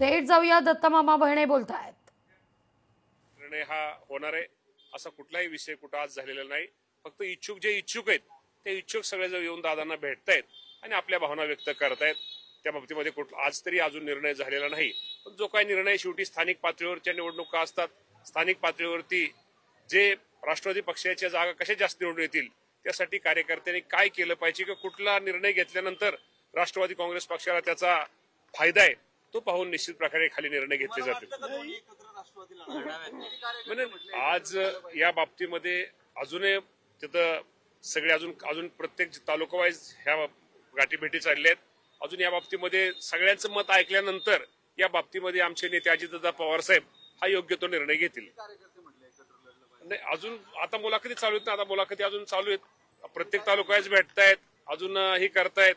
थेट जाऊया, दत्तमामा भरणे बोलतायत. निर्णय हा होणार आहे असा कुठलाही विषय कुठं आज झालेला नाही. फक्त इच्छुक जे इच्छुक आहेत ते इच्छुक सगळेजण येऊन दादांना भेटतायत आणि आपल्या भावना व्यक्त करतायत. त्या बाबतीमध्ये आज तरी अजून निर्णय झालेला नाही. पण जो काही निर्णय शेवटी स्थानिक पातळीवरच्या निवडणुका असतात, स्थानिक पातळीवरती जे राष्ट्रवादी पक्षाच्या जागा कशा जास्त निवडून येतील त्यासाठी कार्यकर्त्यांनी काय केलं पाहिजे किंवा कुठला निर्णय घेतल्यानंतर राष्ट्रवादी काँग्रेस पक्षाला त्याचा फायदा आहे तो पाहून निश्चित प्रकारे खाली निर्णय घेतले जातील. म्हणजे आज या बाबतीमध्ये अजूनही तिथं सगळे अजून प्रत्येक तालुका वाईज ह्या गाठीभेटी चालल्या आहेत. अजून या बाबतीमध्ये सगळ्यांचं मत ऐकल्यानंतर या बाबतीमध्ये आमचे नेते अजितदादा पवार साहेब हा योग्य तो निर्णय घेतील. नाही अजून आता मुलाखती चालू आहेत ना, आता मुलाखती अजून चालू आहेत. प्रत्येक तालुका वाईज भेटतायत, अजून हे करतायत.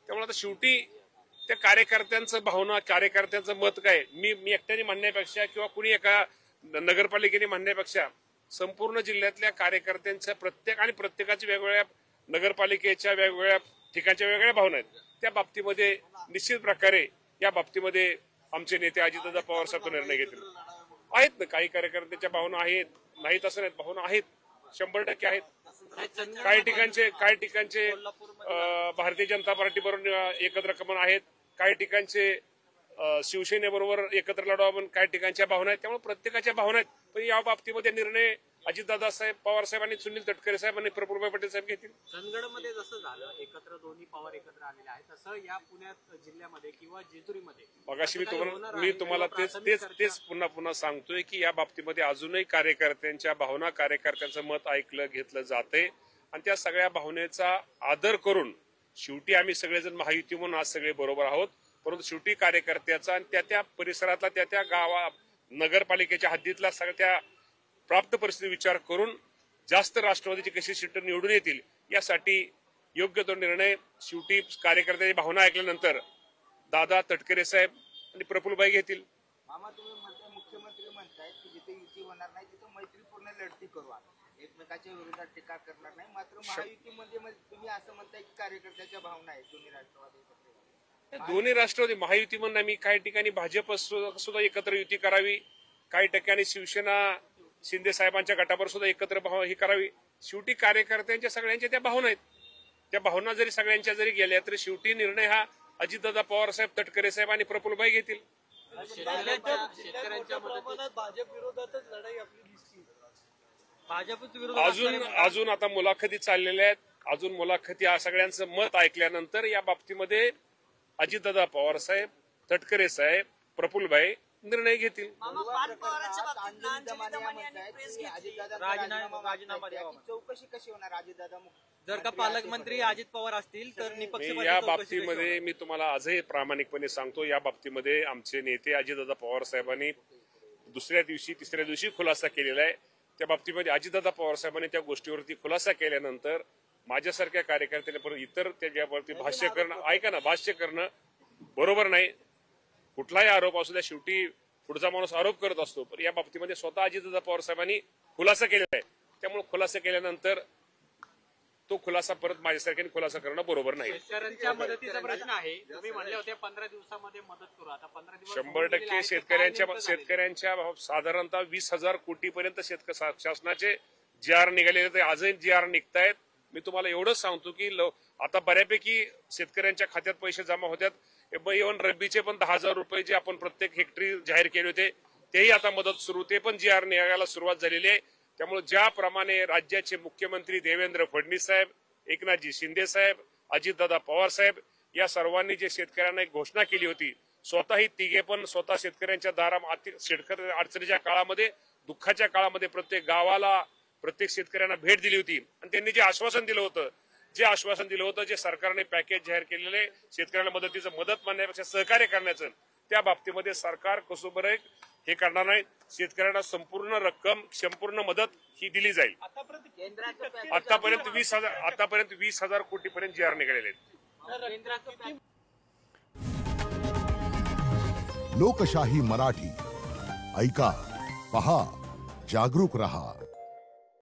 त्यामुळे आता शेवटी त्या कार्यकर्त्यांचं भावना, कार्यकर्त्यांचं मत काय मी एकट्याने म्हणण्यापेक्षा किंवा कुणी एका नगरपालिकेने म्हणण्यापेक्षा संपूर्ण जिल्ह्यातल्या कार्यकर्त्यांच्या प्रत्येकाच्या वेगवेगळ्या नगरपालिकेच्या वेगवेगळ्या ठिकाणच्या वेगवेगळ्या भावना आहेत. त्या बाबतीमध्ये निश्चित प्रकारे या बाबतीमध्ये आमचे नेते अजितदादा पवार साहेब निर्णय घेतील. आहेत ना काही कार्यकर्त्यांच्या भावना आहेत, नाहीत असं नाहीत, भावना आहेत, 100% आहेत. काही ठिकाणचे भारतीय जनता पार्टी बरोबर एकत्र कमन आहेत, काही ठिकाणचे शिवसेनेबरोबर एकत्र लढवा, पण काही ठिकाणच्या भावना आहेत. त्यामुळे प्रत्येकाच्या भावना आहेत. पण या बाबतीमध्ये निर्णय अजितदादा साहेब, पवार साहेब आणि सुनील तटकरे साहेब आणि प्रफुल्लभाई पटेल साहेब घेतील. चंदगडमध्ये जसं झालं एकत्र दोन्ही पवार एकत्र आलेले आहेत तसं या पुण्यात जिल्ह्यामध्ये किंवा जेजुरीमध्ये मगाशी मी तुम्हाला तेच पुन्हा सांगतोय की या बाबतीमध्ये अजूनही कार्यकर्त्यांच्या भावना, कार्यकर्त्यांचं मत ऐकलं घेतलं जाते आणि त्या सगळ्या भावनेचा आदर करून शेवटी आम्ही सगळेजण महायुती म्हणून आज सगळे बरोबर आहोत. परंतु शेवटी कार्यकर्त्याचा आणि त्या परिसरातला त्या गावा नगरपालिकेच्या हद्दीतला सगळ्या प्राप्त परिस्थिती विचार करून जास्त राष्ट्रवादीची कशी सीट निवडून येतील यासाठी योग्य तो निर्णय शेवटी कार्यकर्त्यांची भावना ऐकल्यानंतर दादा, तटकरे साहेब आणि प्रफुल्लभाई घेतील. मामा तुम्ही मुख्यमंत्री म्हणतायत की जिथे युती होणार नाही तिथे मैत्रीपूर्ण लढती करू, एकमेकाच्या विरोधात टीका करणार नाही. मात्र महायुतीमध्ये तुम्ही असं म्हणताय की कार्यकर्त्याच्या भावना आहेत दोन्ही राष्ट्रवादी महायुती म्हणून मी काही ठिकाणी भाजप सुद्धा एकत्र युती करावी, काही ठिकाणी शिवसेना शिंदे साहेबांच्या गटावर सुद्धा एकत्र ही करावी. शेवटी कार्यकर्त्यांच्या सगळ्यांच्या त्या भावना आहेत. त्या भावना जरी सगळ्यांच्या जरी गेल्या तरी शेवटी निर्णय हा अजितदादा पवार साहेब, तटकरे साहेब आणि प्रफुल्लभाई घेतील. अजून आता मुलाखती चाललेल्या आहेत. अजून मुलाखती सगळ्यांचं मत ऐकल्यानंतर या बाबतीमध्ये अजितदादा पवार साहेब, तटकरे साहेब, प्रफुल्लभाई निर्णय घेतील. चौकशी कशी होणार अजितदादा जर का पालकमंत्री अजित पवार असतील तर या बाबतीमध्ये मी तुम्हाला आजही प्रामाणिकपणे सांगतो, या बाबतीमध्ये आमचे नेते अजितदादा पवार साहेबांनी दुसऱ्या दिवशी तिसऱ्या दिवशी खुलासा केलेला आहे. त्या बाबतीमध्ये अजितदादा पवार साहेबांनी त्या गोष्टीवरती खुलासा केल्यानंतर माझ्यासारख्या कार्यकर्त्यांनी इतर त्याच्यावरती भाष्य करणं बरोबर नाही. कुठलाही आरोप असू द्या, शेवटी पुढचा माणूस आरोप करत असतो. पण या बाबतीमध्ये स्वतः अजितदादा पवार साहेबांनी खुलासा केलेला आहे. त्यामुळे खुलासा केल्यानंतर तो खुलासा परत माझ्यासारख्याने खुलासा करणं बरोबर नाही. शेतकऱ्यांच्या मदतीचा प्रश्न आहे. तुम्ही म्हणले होते 15 दिवसामध्ये मदत करू, आता 15 दिवस 100% शेतकऱ्यांच्या साधारणतः 20,000 कोटीपर्यंत शासनाचे GR निघालेले, आजही GR निघतायत. मी तुम्हाला एवढंच सांगतो की आता बऱ्यापैकी शेतकऱ्यांच्या खात्यात पैसे जमा होतात. इव्हन रब्बीचे पण 10,000 रुपये जे आपण प्रत्येक हेक्टरी जाहीर केले होते तेही आता मदत सुरू, ते पण GR निघायला सुरुवात झालेली आहे. त्यामुळे ज्याप्रमाणे राज्याचे मुख्यमंत्री देवेंद्र फडणवीस साहेब, एकनाथजी शिंदे साहेब, अजितदादा पवार साहेब या सर्वांनी जे शेतकऱ्यांना एक घोषणा केली होती, स्वतःही तिघे पण स्वतः शेतकऱ्यांच्या शेतकरी अडचणीच्या काळामध्ये, दुःखाच्या काळामध्ये प्रत्येक गावाला, प्रत्येक शेतकऱ्यांना भेट दिली होती आणि त्यांनी जे आश्वासन दिलं होतं, जे सरकारने पॅकेज जाहीर केलेले शेतकऱ्यांना मदत मानण्यापेक्षा सहकार्य करण्याचं, त्या बाबतीमध्ये सरकार कसोबर हे करणार नाही. शेतकऱ्यांना संपूर्ण रक्कम, संपूर्ण मदत ही दिली जाईल. आतापर्यंत 20,000 कोटीपर्यंत GR निघालेले आहेत. लोकशाही मराठी ऐका, पहा, जागरूक रहा.